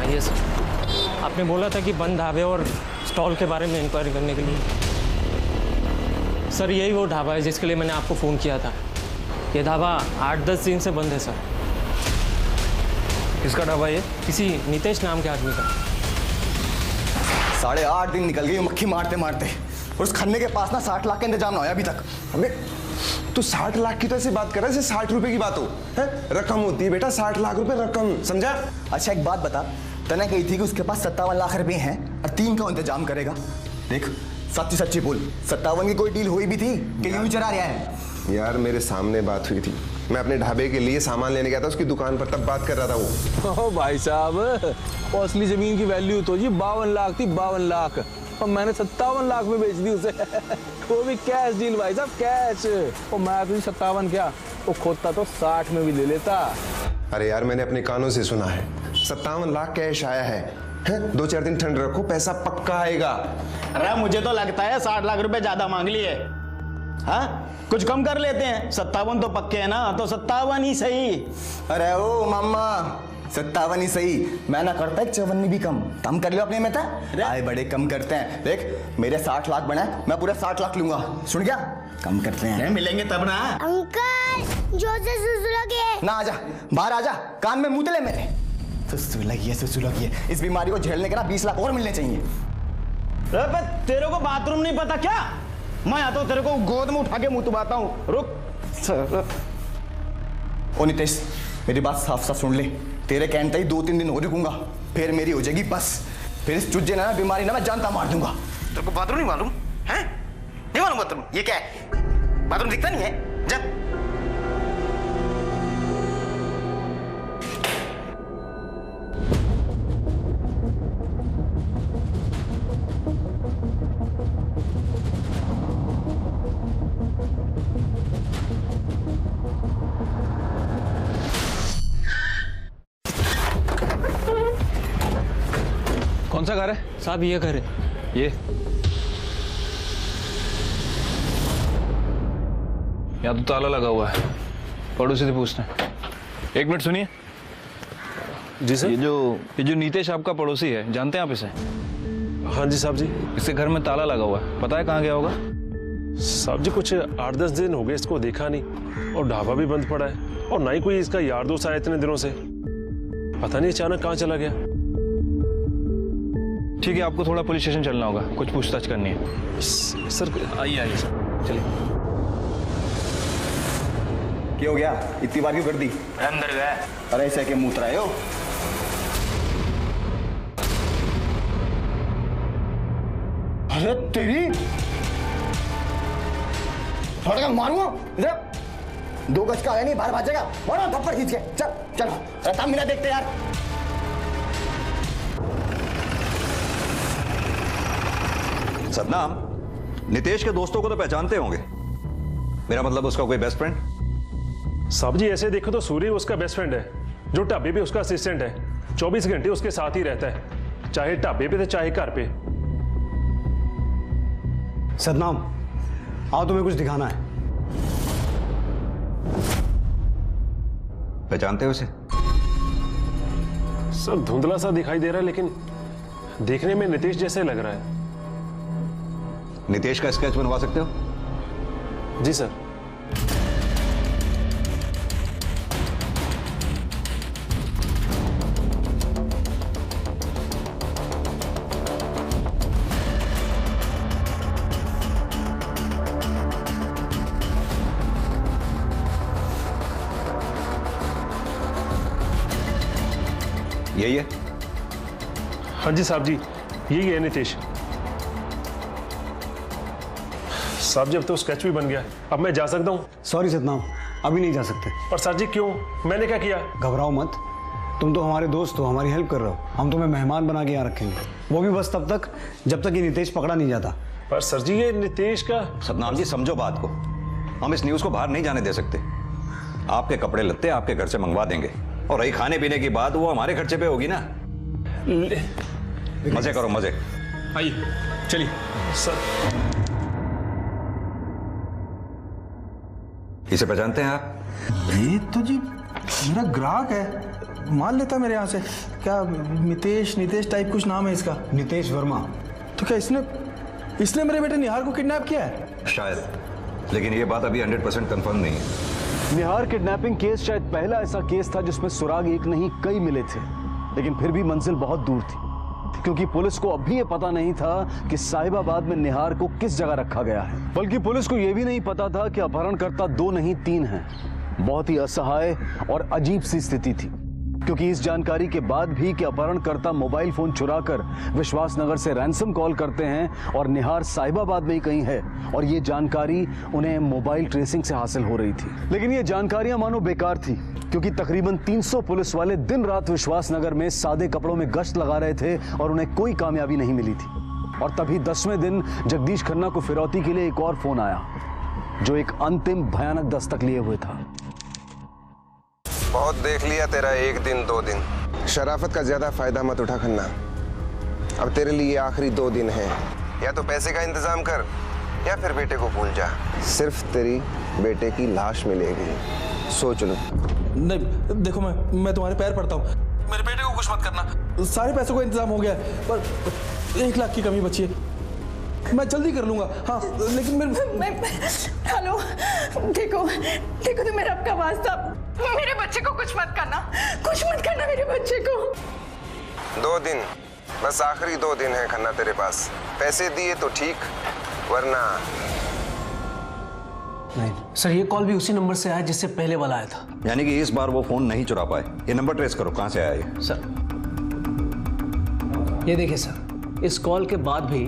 आइए सर, आपने बोला था कि बंद ढाबे और स्टॉल के बारे में इंक्वायरी करने के लिए। सर, यही वो ढाबा है जिसके लिए मैंने आपको फ़ोन किया था। ये ढाबा 8-10 दिन से बंद है सर। किसका ढाबा ये? किसी नितेश नाम के आदमी का। 8.5 दिन निकल गई मक्खी मारते मारते, और उस खन्ने के पास ना 60 लाख का इंतजाम ना होया अभी तक। अबे तू 60 लाख की तो ऐसे बात कर रहा है जैसे 60 रुपए की बात हो। है रकम होती है बेटा, 60 लाख रुपए रकम, समझा? अच्छा एक बात बता, तने कही थी कि उसके पास 57 लाख रुपए हैं और 3 का इंतजाम करेगा। देख सच्ची सच्ची बोल, 57 की कोई डील हुई भी थी कि यूं ही चला रहा है? यार मेरे सामने बात हुई थी, मैं अपने ढाबे के लिए सामान लेने गया था उसकी दुकान पर, तब बात कर रहा था वो। ओ भाई साहब, वो असली जमीन की वैल्यू तो जी 52 लाख थी, 52 लाख, और मैंने 57 लाख में बेच दी उसे। वो भी कैश डील भाई साहब, कैश। और मैं तो 57 क्या, वो खोदता तो 60 में भी ले लेता। अरे यार मैंने अपने कानों से सुना है 57 लाख कैश आया है। 2-4 दिन ठंड रखो, पैसा पक्का आएगा। अरे मुझे तो लगता है 60 लाख रुपए ज्यादा मांग लिए। हाँ, कुछ कम कर लेते हैं। 57 तो पक्के है ना, तो 57 ही सही। अरे ओ मामा, 57 ही सही। मैं ना करता है 54 भी कम कर लियो अपने में था। आए बड़े कम करते हैं। देख मेरे 60 लाख बना है, मैं पूरा 60 लाख लूंगा। सुन गया? कम करते हैं। मिलेंगे तब ना। अंकल जो से सुसुलगे। ना आजा, बाहर आजा, कान में मुंह ले मेरे। सुसुलगी, इस बीमारी को झेलने के ना 20 लाख और मिलने चाहिए। तेरे को बाथरूम नहीं पता क्या? मैं आता हूँ, तेरे को गोद में उठा के मुंह दुबाता हूँ। रुक। ओ नितेश, मेरी बात साफ साफ सुन ले। तेरे कहते ही 2-3 दिन और रुकूंगा, फिर मेरी हो जाएगी बस। फिर इस चुज्जे ना बीमारी ना मैं जानता मार दूंगा। तेरे को बाथरूम नहीं मालूम है? नहीं मालूम बाथरूम ये क्या है? बाथरूम दिखता नहीं है? जा। कौन सा घर है साहब? ये घर है। ये यहाँ तो ताला लगा हुआ है, पड़ोसी से पूछते हैं। एक मिनट सुनिए। जी सर। ये जो नीतेश आपका पड़ोसी है, जानते हैं आप इसे? हाँ जी साहब जी। इसके घर में ताला लगा हुआ है, पता है कहाँ गया होगा? साहब जी कुछ 8-10 दिन हो गए इसको देखा नहीं, और ढाबा भी बंद पड़ा है, और ना ही कोई इसका यार दोस्त आया इतने दिनों से। पता नहीं अचानक कहाँ चला गया। ठीक है, आपको थोड़ा पुलिस स्टेशन चलना होगा, कुछ पूछताछ करनी है। सर आइए आइए सर, चलिए। क्या हो गया? इतनी बार क्यों कर दी? अंदर गया। अरे ऐसे के मुंह रहे हो? अरे तेरी थोड़ा मारूंगा इधर। 2 गज का है नहीं, बाहर भागेगा। मारो थप्पड़ खींच के। चल चल, रता मिला देखते यार। सदनाम, नितेश के दोस्तों को तो पहचानते होंगे, मेरा मतलब उसका कोई बेस्ट फ्रेंड? साहब जी ऐसे देखो तो सूर्य उसका बेस्ट फ्रेंड है, जो ढाबे पे उसका असिस्टेंट है। 24 घंटे उसके साथ ही रहता है, चाहे ढाबे पे तो चाहे घर पे। सदनाम, आओ तुम्हें कुछ दिखाना है। पहचानते हो उसे? सब धुंधला सा दिखाई दे रहा है, लेकिन देखने में नितेश जैसे लग रहा है। नितेश का स्केच बनवा सकते हो? जी सर। यही है? हाँ जी साहब जी, यही है नितेश। साहब जी अब तो स्केच भी बन गया, अब मैं जा सकता हूँ? सॉरी सतनाम, अभी नहीं जा सकते। और सर जी क्यों? मैंने क्या किया? घबराओ मत, तुम तो हमारे दोस्त हो, हमारी हेल्प कर रहे हो। हम तुम्हें मेहमान बना के यहाँ रखेंगे, वो भी बस तब तक जब तक ये नितेश पकड़ा नहीं जाता। पर सर जी ये नितेश का। सतनाम जी समझो बात को, हम इस न्यूज को बाहर नहीं जाने दे सकते। आपके कपड़े लत्ते आपके घर से मंगवा देंगे, और रही खाने पीने की बात, वो हमारे खर्चे पे होगी ना। मजे करो मजे। आइए चलिए। सर इसे पहचानते हैं आप? ये तो जी मेरा ग्राहक है, मान लेता मेरे यहाँ से। क्या नितेश टाइप कुछ नाम है इसका? नितेश वर्मा। तो क्या इसने मेरे बेटे निहार को किडनैप किया है? शायद, लेकिन ये बात अभी 100% कंफर्म नहीं है। निहार किडनैपिंग केस शायद पहला ऐसा केस था जिसमें सुराग एक नहीं कई मिले थे, लेकिन फिर भी मंजिल बहुत दूर थी, क्योंकि पुलिस को अभी ये पता नहीं था कि साहिबाबाद में निहार को किस जगह रखा गया है। बल्कि पुलिस को यह भी नहीं पता था कि अपहरणकर्ता 2 नहीं 3 हैं। बहुत ही असहाय और अजीब सी स्थिति थी, क्योंकि इस जानकारी के बाद भी कि अपहरणकर्ता मोबाइल फोन चुराकर विश्वासनगर से रैंसम कॉल करते हैं और निहार साहिबाबाद में ही कहीं है, और ये जानकारी उन्हें मोबाइल ट्रेसिंग से हासिल हो रही थी। लेकिन ये जानकारियां मानो बेकार थी, क्योंकि तकरीबन 300 पुलिस वाले दिन रात विश्वासनगर में सादे कपड़ों में गश्त लगा रहे थे और उन्हें कोई कामयाबी नहीं मिली थी। और तभी 10वें दिन जगदीश खन्ना को फिरौती के लिए एक और फोन आया, जो एक अंतिम भयानक दस्तक लिए हुए था। बहुत देख लिया तेरा 1 दिन 2 दिन, शराफत का ज्यादा फायदा मत उठा खन्ना। अब तेरे लिए आखिरी 2 दिन हैं, या तो पैसे का इंतजाम कर या फिर बेटे को भूल जा। सिर्फ तेरी बेटे की लाश मिलेगी, सोच लो। नहीं देखो, मैं तुम्हारे पैर पड़ता हूँ, मेरे बेटे को कुछ मत करना। सारे पैसों का इंतजाम हो गया है, पर 1 लाख की कमी बची है। मैं जल्दी कर लूंगा। हाँ लेकिन हेलो, देखो तो मेरा आपका वास्ता, मेरे बच्चे को कुछ मत करना मेरे बच्चे को। 2 दिन, बस आखिरी 2 दिन है खन्ना तेरे पास। पैसे दिए तो ठीक, वरना नहीं। सर ये कॉल भी उसी नंबर से आया जिससे पहले वाला आया था। यानी कि इस बार वो फोन नहीं चुरा पाए। ये नंबर ट्रेस करो, कहां से आया ये? सर ये देखिए सर, इस कॉल के बाद भी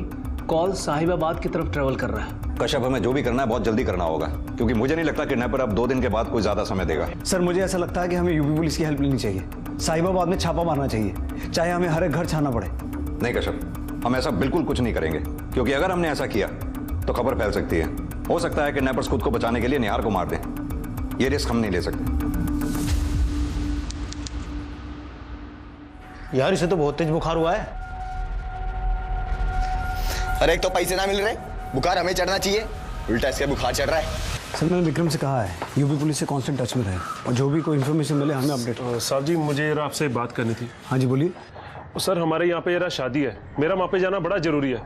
कॉल साहिबाबाद की तरफ ट्रेवल कर रहा है। कश्यप, हमें जो भी करना है बहुत जल्दी करना होगा, क्योंकि मुझे नहीं लगता किडनैपर अब 2 दिन के बाद कोई ज्यादा समय देगा। सर मुझे ऐसा लगता है कि हमें यूपी पुलिस की हेल्प लेनी चाहिए। साहिबाबाद में छापा मारना चाहिए, चाहे हमें हर एक घर छाना पड़े। नहीं कश्यप, हम ऐसा बिल्कुल कुछ नहीं करेंगे, क्योंकि अगर हमने ऐसा किया तो खबर फैल सकती है। हो सकता है किडनैपर्स खुद को बचाने के लिए निहार को मार दें। ये रिस्क हम नहीं ले सकते। यार इसे तो बहुत तेज बुखार हुआ है। अरे एक तो पैसे ना मिल रहे, बुखार हमें चढ़ना चाहिए, उल्टा इसके बुखार चढ़ रहा है। सर मैंने विक्रम से कहा है यूपी पुलिस से कांस्टेंट टच में रहे और जो भी कोई इन्फॉर्मेशन मिले हमें अपडेट। साहब जी मुझे जरा आपसे बात करनी थी। हाँ जी बोलिए। सर हमारे यहाँ पे जरा शादी है, मेरा वहाँ पे जाना बड़ा जरूरी है।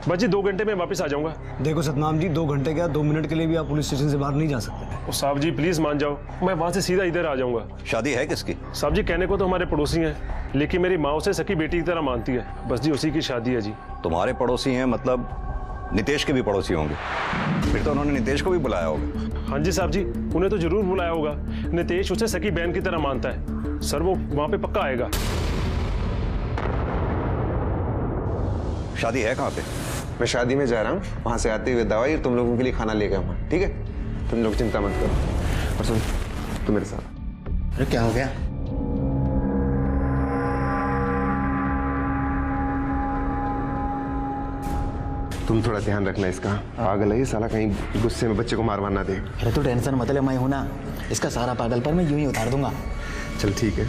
बस जी 2 घंटे में वापस आ जाऊँगा। देखो सतनाम जी 2 घंटे क्या 2 मिनट के लिए भी आप पुलिस स्टेशन से बाहर नहीं जा सकते। साहब जी प्लीज मान जाओ, मैं वहाँ से सीधा इधर आ जाऊँगा। शादी है किसकी? साहब जी कहने को तो हमारे पड़ोसी हैं, लेकिन मेरी माँ उसे सकी बेटी की तरह मानती है। बस जी उसी की शादी है जी। तुम्हारे पड़ोसी हैं मतलब नितेश के भी पड़ोसी होंगे, फिर तो उन्होंने नितेश को भी बुलाया होगा। हाँ जी साहब जी, उन्हें तो जरूर बुलाया होगा। नितेश उसे सकी बहन की तरह मानता है। सर वो वहाँ पे पक्का आएगा। शादी है कहाँ पे? मैं शादी में जा रहा हूँ, वहां से आते हुए दवाई और तुम लोगों के लिए खाना लेके आऊंगा, ठीक है? तुम लोग चिंता मत करो। और सुन, तू मेरे साथ। अरे क्या हो गया? तुम थोड़ा ध्यान रखना इसका, पागल है ये साला, कहीं गुस्से में बच्चे को मार ना दे। अरे तू टेंशन मत ले, मैं हूं ना, इसका सारा पागलपन मैं यूं ही उतार दूंगा। चल ठीक है,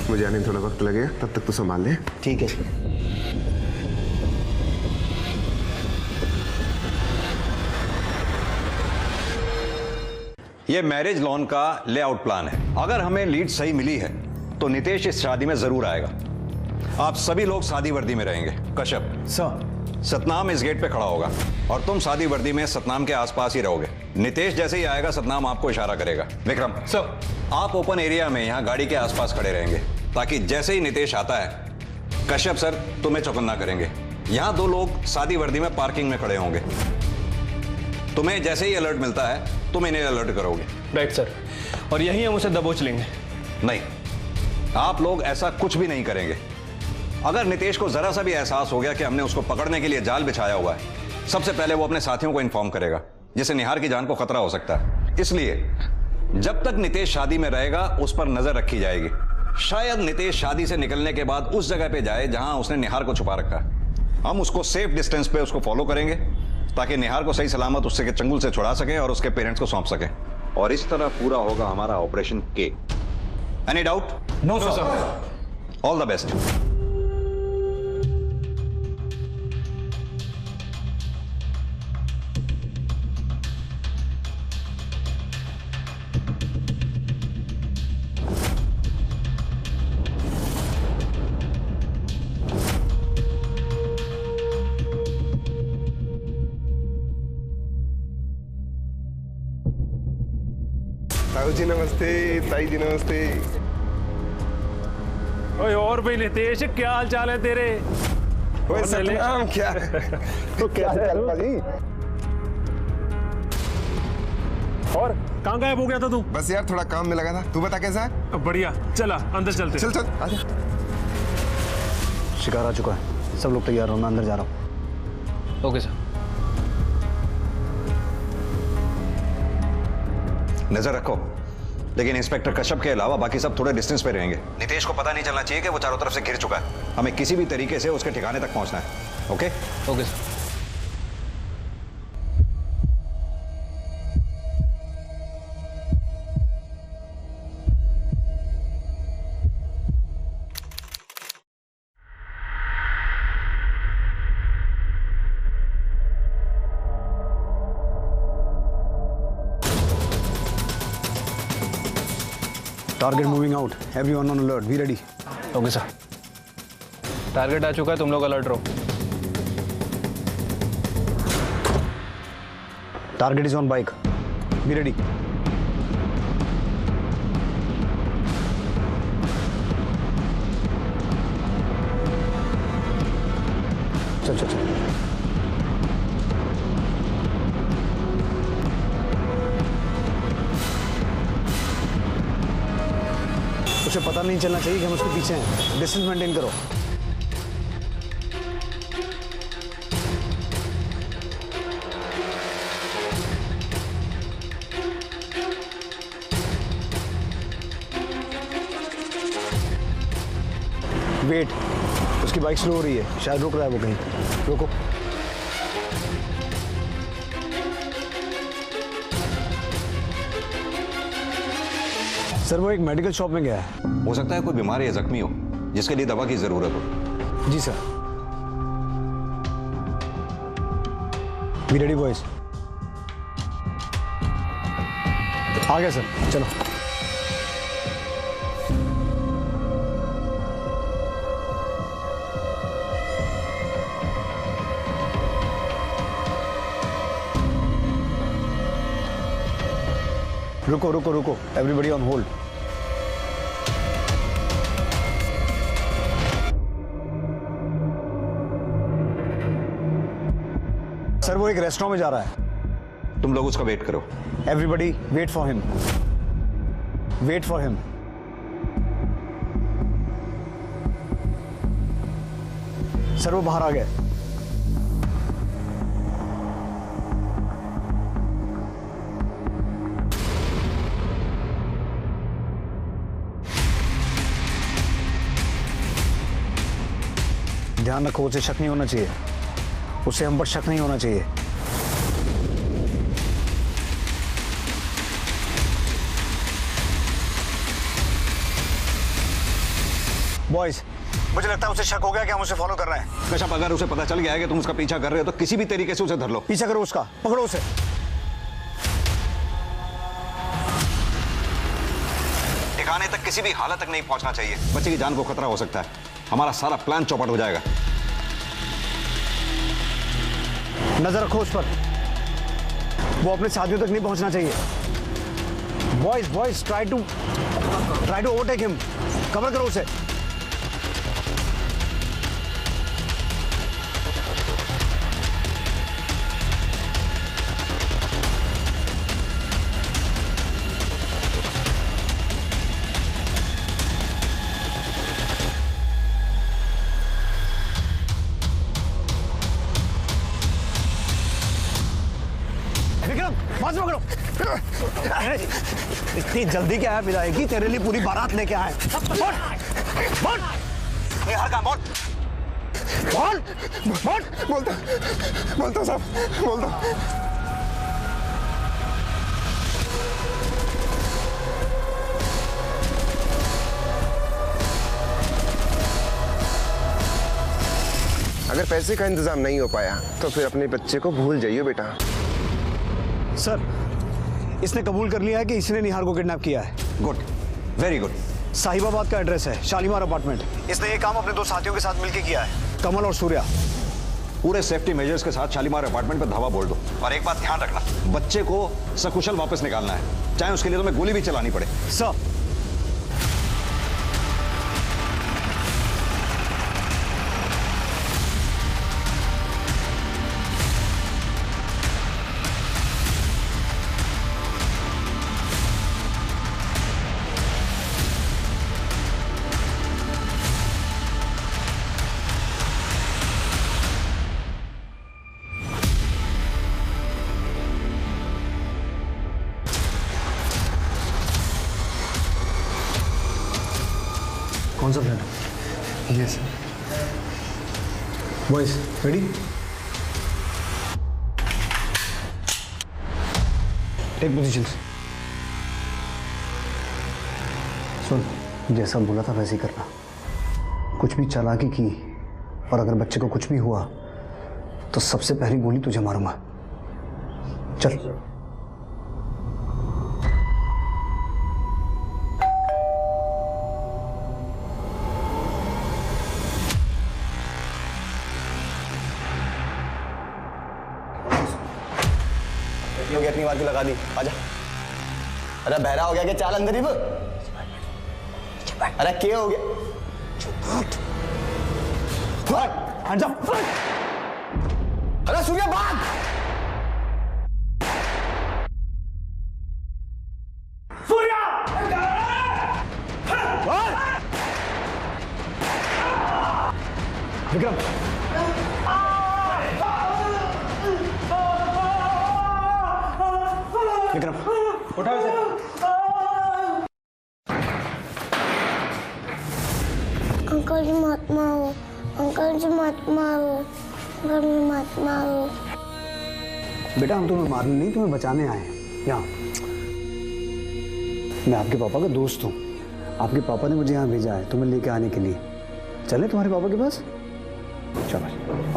मुझे आने में थोड़ा वक्त लगेगा, तब तक तू संभाल ले। ठीक है। ये मैरिज लॉन का लेआउट प्लान है। अगर हमें लीड सही मिली है तो नितेश इस शादी में जरूर आएगा। आप सभी लोग सादी वर्दी में रहेंगे। कश्यप सर, सतनाम इस गेट पे खड़ा होगा और तुम सादी वर्दी में सतनाम के आसपास ही रहोगे। नितेश जैसे ही आएगा सतनाम आपको इशारा करेगा। विक्रम सर, आप ओपन एरिया में यहाँ गाड़ी के आसपास खड़े रहेंगे ताकि जैसे ही नितेश आता है कश्यप सर तुम्हें चौकन्ना करेंगे। यहाँ 2 लोग सादी वर्दी में पार्किंग में खड़े होंगे। तुम्हें जैसे ही अलर्ट मिलता है तुम इन्हें अलर्ट करोगे। राइट सर, और यही हम उसे दबोच लेंगे। नहीं, आप लोग ऐसा कुछ भी नहीं करेंगे। अगर नितेश को जरा सा भी एहसास हो गया कि हमने उसको पकड़ने के लिए जाल बिछाया हुआ है, सबसे पहले वो अपने साथियों को इन्फॉर्म करेगा, जिससे निहार की जान को खतरा हो सकता है। इसलिए जब तक नितेश शादी में रहेगा उस पर नजर रखी जाएगी। शायद नितेश शादी से निकलने के बाद उस जगह पे जाए जहां उसने निहार को छुपा रखा है। हम उसको सेफ डिस्टेंस पे उसको फॉलो करेंगे ताकि निहार को सही सलामत उससे के चंगुल से छुड़ा सकें और उसके पेरेंट्स को सौंप सकें। और इस तरह पूरा होगा हमारा ऑपरेशन के। Any doubt? No sir. All the best. ताऊ जी नमस्ते, ताई जी नमस्ते। ओए और भाई नितेश क्या हाल चाल है तेरे? ओए सतनाम क्या तो क्या चल पाजी? और कहाँ गायब हो गया था तू? बस यार थोड़ा काम में लगा था। तू बता कैसा है? बढ़िया, चला अंदर चलते। चल चल आजा। शिकार आ चुका है, सब लोग तैयार हो, मैं अंदर जा रहा हूँ। Okay sir. नजर रखो, लेकिन इंस्पेक्टर कश्यप के अलावा बाकी सब थोड़े डिस्टेंस पे रहेंगे। नितेश को पता नहीं चलना चाहिए कि वो चारों तरफ से घिर चुका है। हमें किसी भी तरीके से उसके ठिकाने तक पहुंचना है। Okay? Okay sir. Target moving out, everyone on alert, be ready. Okay sir. Target आ चुका है, तुम लोग अलर्ट रहो। Target is on bike, be ready. चल चल चल। उसे पता नहीं चलना चाहिए कि हम उसके पीछे हैं। डिस्टेंस मेंटेन करो। वेट, उसकी बाइक स्लो हो रही है, शायद रुक रहा है वो कहीं। रोको। सर वो एक मेडिकल शॉप में गया है। हो सकता है कोई बीमार या जख्मी हो जिसके लिए दवा की जरूरत हो। जी सर। Be ready boys. आ गया सर, चलो। रुको रुको रुको, एवरीबडी ऑन होल्ड। सर वो एक रेस्टोरेंट में जा रहा है। तुम लोग उसका वेट करो। Everybody wait for him, wait for him. Sir वो बाहर आ गए। ध्यान रखो, उसे शक नहीं होना चाहिए, उसे हम पर शक नहीं होना चाहिए। बॉयज, मुझे लगता है उसे शक हो गया कि हम उसे फॉलो कर रहे हैं। कश्यप, अगर उसे पता चल गया है कि तुम उसका पीछा कर रहे हो तो किसी भी तरीके से उसे धर लो। पीछा करो उसका, पकड़ो उसे। ठिकाने तक किसी भी हालत तक नहीं पहुंचना चाहिए। बच्चे की जान को खतरा हो सकता है। हमारा सारा प्लान चौपट हो जाएगा। नजर रखो उस पर, वो अपने साथियों तक नहीं पहुंचना चाहिए। Boys boys, try to overtake him. Cover करो उसे। विक्रम, पास पकड़ो। इतनी जल्दी क्या है विदाई, तेरे लिए पूरी बारात लेके आए। बोल निहार का बोल बोल बोल बोलता साहब, बोलता। अगर पैसे का इंतजाम नहीं हो पाया तो फिर अपने बच्चे को भूल जाइए बेटा। सर, इसने कबूल कर लिया है कि इसने निहार को किडनैप किया है। Good, very good. साहिबाबाद का एड्रेस है, शालीमार अपार्टमेंट। इसने ये काम अपने दो साथियों के साथ मिलकर किया है, कमल और सूर्या। पूरे सेफ्टी मेजर्स के साथ शालीमार अपार्टमेंट पर धावा बोल दो। और एक बात ध्यान रखना, बच्चे को सकुशल वापस निकालना है, चाहे उसके लिए तुम्हें गोली भी चलानी पड़े। सर, कौन सा plan? Yes boys, ready? Take positions. सुन, जैसा बोला था वैसे ही करना। कुछ भी चालाकी की और अगर बच्चे को कुछ भी हुआ तो सबसे पहली गोली तुझे मारूंगा। चल। अपनी बात लगा दी, आजा। अरे बहरा हो गया क्या? चाल अंदर ही। अरे क्या हो गया? अरे सूर्या भाग! सूर्या! विक्रम, विक्रम उठाओ इसे। अंकल जी मत मारो, अंकल जी मत मारो, अंकल जी मत मारो। बेटा, हम तुम्हें मारने नहीं, तुम्हें बचाने आए हैं यहाँ। मैं आपके पापा का दोस्त हूँ। आपके पापा ने मुझे यहाँ भेजा है तुम्हें लेके आने के लिए। चले तुम्हारे पापा के पास? चलो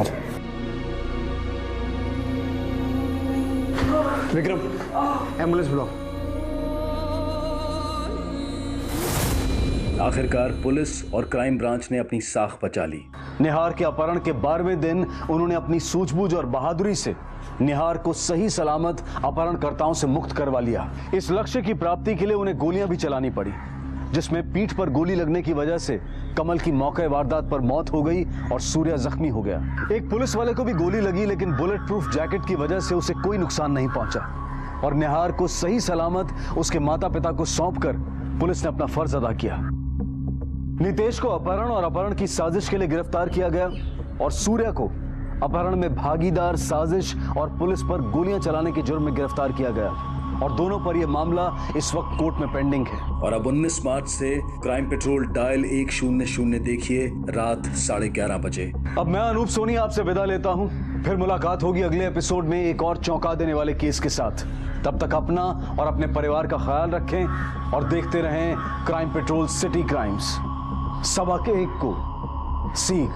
आजा। विक्रम, एम्बुलेंस बुलाओ। आखिरकार पुलिस और क्राइम ब्रांच ने अपनी साख बचा ली। निहार के अपहरण के 12वें दिन उन्होंने अपनी सूझबूझ और बहादुरी से निहार को सही सलामत अपहरणकर्ताओं से मुक्त करवा लिया। इस लक्ष्य की प्राप्ति के लिए उन्हें गोलियां भी चलानी पड़ी, जिसमें पीठ पर गोली लगने की वजह से कमल की मौके वारदात पर मौत हो गई और सूर्या जख्मी हो गया। एक पुलिस वाले को भी गोली लगी, लेकिन बुलेट प्रूफ जैकेट की वजह से उसे कोई नुकसान नहीं पहुंचा और निहार को सही सलामत उसके माता पिता को सौंपकर पुलिस ने अपना फर्ज अदा किया। नितेश को अपहरण और अपहरण की साजिश के लिए गिरफ्तार किया गया और सूर्या को अपहरण में भागीदार, साजिश और पुलिस पर गोलियां चलाने के जुर्म में गिरफ्तार किया गया और दोनों पर यह मामला इस वक्त कोर्ट में पेंडिंग है। और अब 19 मार्च से क्राइम पेट्रोल डायल 100 देखिए रात 11:30 बजे। अब मैं अनूप सोनी आपसे विदा लेता हूं, फिर मुलाकात होगी अगले एपिसोड में एक और चौंका देने वाले केस के साथ। तब तक अपना और अपने परिवार का ख्याल रखें और देखते रहें क्राइम पेट्रोल सिटी क्राइम्स। सबक एक को, सीख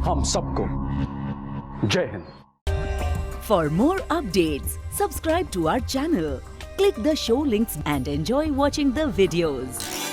हम सबको। जय Hind. For more updates, subscribe to our channel, click the show links and enjoy watching the videos.